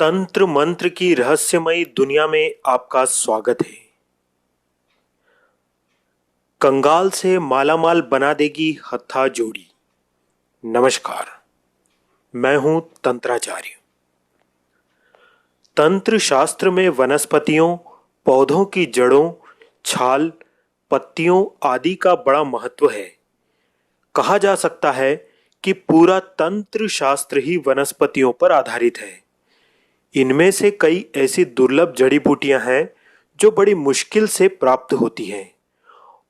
तंत्र मंत्र की रहस्यमयी दुनिया में आपका स्वागत है। कंगाल से मालामाल बना देगी हत्था जोड़ी। नमस्कार, मैं हूं तंत्राचार्य। तंत्र शास्त्र में वनस्पतियों, पौधों की जड़ों, छाल, पत्तियों आदि का बड़ा महत्व है। कहा जा सकता है कि पूरा तंत्र शास्त्र ही वनस्पतियों पर आधारित है। इनमें से कई ऐसी दुर्लभ जड़ी बूटियां हैं जो बड़ी मुश्किल से प्राप्त होती हैं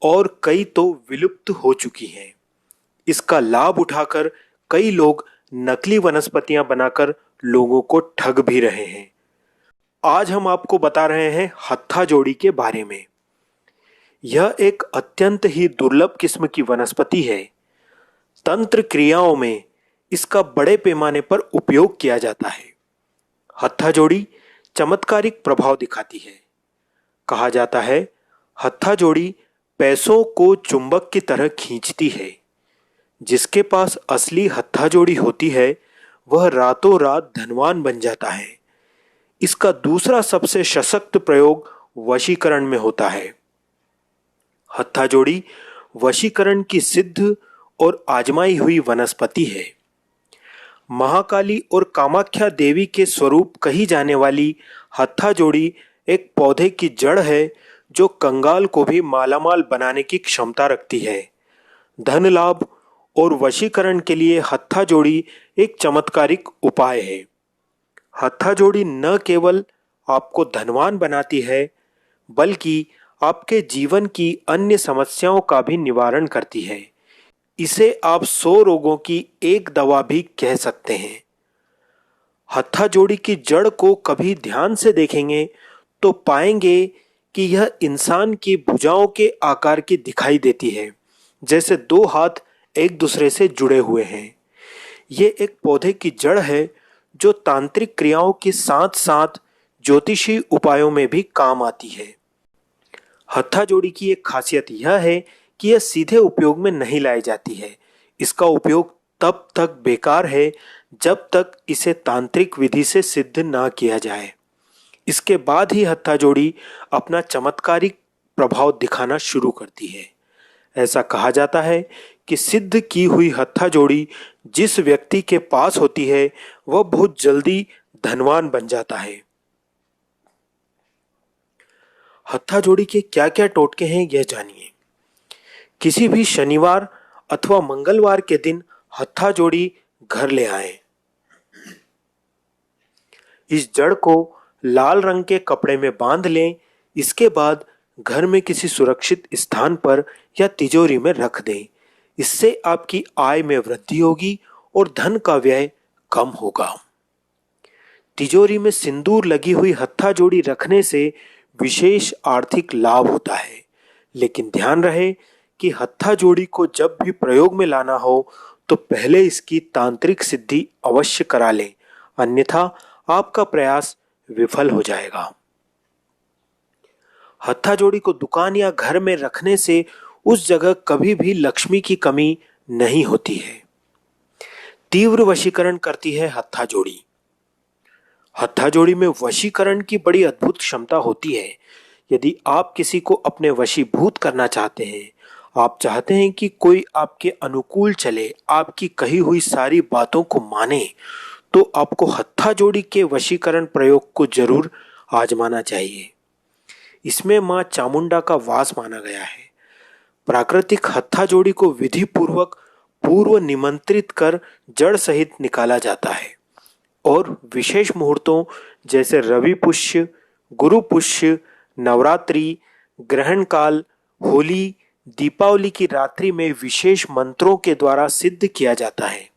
और कई तो विलुप्त हो चुकी हैं। इसका लाभ उठाकर कई लोग नकली वनस्पतियां बनाकर लोगों को ठग भी रहे हैं। आज हम आपको बता रहे हैं हत्था जोड़ी के बारे में। यह एक अत्यंत ही दुर्लभ किस्म की वनस्पति है। तंत्र क्रियाओं में इसका बड़े पैमाने पर उपयोग किया जाता है। हत्था जोड़ी चमत्कारिक प्रभाव दिखाती है। कहा जाता है हत्था जोड़ी पैसों को चुंबक की तरह खींचती है। जिसके पास असली हत्था जोड़ी होती है वह रातों रात धनवान बन जाता है। इसका दूसरा सबसे सशक्त प्रयोग वशीकरण में होता है। हत्था जोड़ी वशीकरण की सिद्ध और आजमाई हुई वनस्पति है। महाकाली और कामाख्या देवी के स्वरूप कही जाने वाली हत्था जोड़ी एक पौधे की जड़ है जो कंगाल को भी मालामाल बनाने की क्षमता रखती है। धन लाभ और वशीकरण के लिए हत्था जोड़ी एक चमत्कारिक उपाय है। हत्था जोड़ी न केवल आपको धनवान बनाती है बल्कि आपके जीवन की अन्य समस्याओं का भी निवारण करती है। इसे आप 100 रोगों की एक दवा भी कह सकते हैं। हत्था जोड़ी की जड़ को कभी ध्यान से देखेंगे तो पाएंगे कि यह इंसान की भुजाओं के आकार की दिखाई देती है, जैसे 2 हाथ एक दूसरे से जुड़े हुए हैं। ये एक पौधे की जड़ है जो तांत्रिक क्रियाओं के साथ साथ ज्योतिषी उपायों में भी काम आती है। हत्था जोड़ी की एक खासियत यह है कि यह सीधे उपयोग में नहीं लाई जाती है। इसका उपयोग तब तक बेकार है जब तक इसे तांत्रिक विधि से सिद्ध ना किया जाए। इसके बाद ही हत्था जोड़ी अपना चमत्कारिक प्रभाव दिखाना शुरू करती है। ऐसा कहा जाता है कि सिद्ध की हुई हत्था जोड़ी जिस व्यक्ति के पास होती है वह बहुत जल्दी धनवान बन जाता है। हत्था जोड़ी के क्या क्या टोटके हैं यह जानिए। किसी भी शनिवार अथवा मंगलवार के दिन हत्था जोड़ी घर ले आएं। इस जड़ को लाल रंग के कपड़े में बांध लें। इसके बाद घर में किसी सुरक्षित स्थान पर या तिजोरी में रख दें। इससे आपकी आय में वृद्धि होगी और धन का व्यय कम होगा। तिजोरी में सिंदूर लगी हुई हत्था जोड़ी रखने से विशेष आर्थिक लाभ होता है। लेकिन ध्यान रहे कि हत्था जोड़ी को जब भी प्रयोग में लाना हो तो पहले इसकी तांत्रिक सिद्धि अवश्य करा लें, अन्यथा आपका प्रयास विफल हो जाएगा। हत्था जोड़ी को दुकान या घर में रखने से उस जगह कभी भी लक्ष्मी की कमी नहीं होती है। तीव्र वशीकरण करती है हत्था जोड़ी। हत्था जोड़ी में वशीकरण की बड़ी अद्भुत क्षमता होती है। यदि आप किसी को अपने वशीभूत करना चाहते हैं, आप चाहते हैं कि कोई आपके अनुकूल चले, आपकी कही हुई सारी बातों को माने, तो आपको हत्था जोड़ी के वशीकरण प्रयोग को जरूर आजमाना चाहिए। इसमें मां चामुंडा का वास माना गया है। प्राकृतिक हत्था जोड़ी को विधि पूर्वक पूर्व निमंत्रित कर जड़ सहित निकाला जाता है और विशेष मुहूर्तों जैसे रवि पुष्य, गुरु पुष्य, नवरात्रि, ग्रहण काल, होली, दीपावली की रात्रि में विशेष मंत्रों के द्वारा सिद्ध किया जाता है।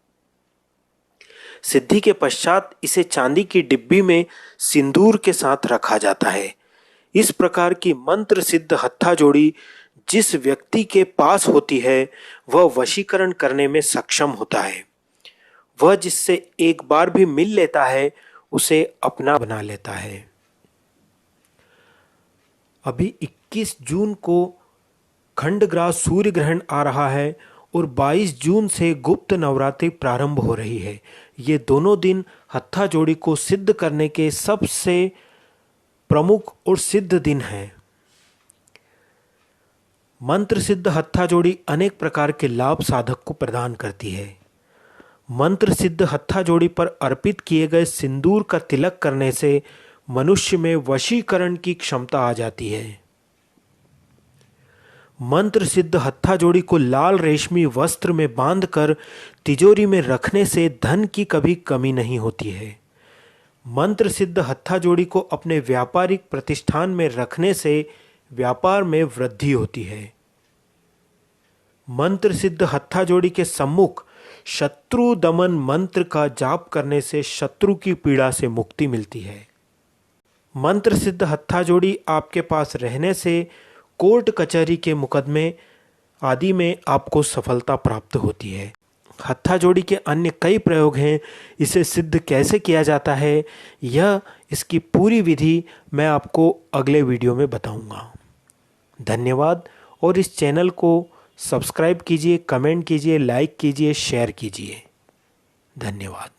सिद्धि के पश्चात इसे चांदी की डिब्बी में सिंदूर के साथ रखा जाता है। इस प्रकार की मंत्र सिद्ध हत्था जोड़ी जिस व्यक्ति के पास होती है वह वशीकरण करने में सक्षम होता है। वह जिससे एक बार भी मिल लेता है उसे अपना बना लेता है। अभी 21 जून को खंडग्रास सूर्य ग्रहण आ रहा है और 22 जून से गुप्त नवरात्रि प्रारंभ हो रही है। ये दोनों दिन हत्था जोड़ी को सिद्ध करने के सबसे प्रमुख और सिद्ध दिन हैं। मंत्र सिद्ध हत्था जोड़ी अनेक प्रकार के लाभ साधक को प्रदान करती है। मंत्र सिद्ध हत्था जोड़ी पर अर्पित किए गए सिंदूर का तिलक करने से मनुष्य में वशीकरण की क्षमता आ जाती है। मंत्र सिद्ध हत्था जोड़ी को लाल रेशमी वस्त्र में बांधकर तिजोरी में रखने से धन की कभी कमी नहीं होती है। मंत्र सिद्ध हत्था जोड़ी को अपने व्यापारिक प्रतिष्ठान में रखने से व्यापार में वृद्धि होती है। मंत्र सिद्ध हत्था जोड़ी के सम्मुख शत्रु दमन मंत्र का जाप करने से शत्रु की पीड़ा से मुक्ति मिलती है। मंत्र सिद्ध हत्था जोड़ी आपके पास रहने से कोर्ट कचहरी के मुकदमे आदि में आपको सफलता प्राप्त होती है। हत्था जोड़ी के अन्य कई प्रयोग हैं। इसे सिद्ध कैसे किया जाता है, इसकी पूरी विधि मैं आपको अगले वीडियो में बताऊंगा। धन्यवाद। और इस चैनल को सब्सक्राइब कीजिए, कमेंट कीजिए, लाइक कीजिए, शेयर कीजिए। धन्यवाद।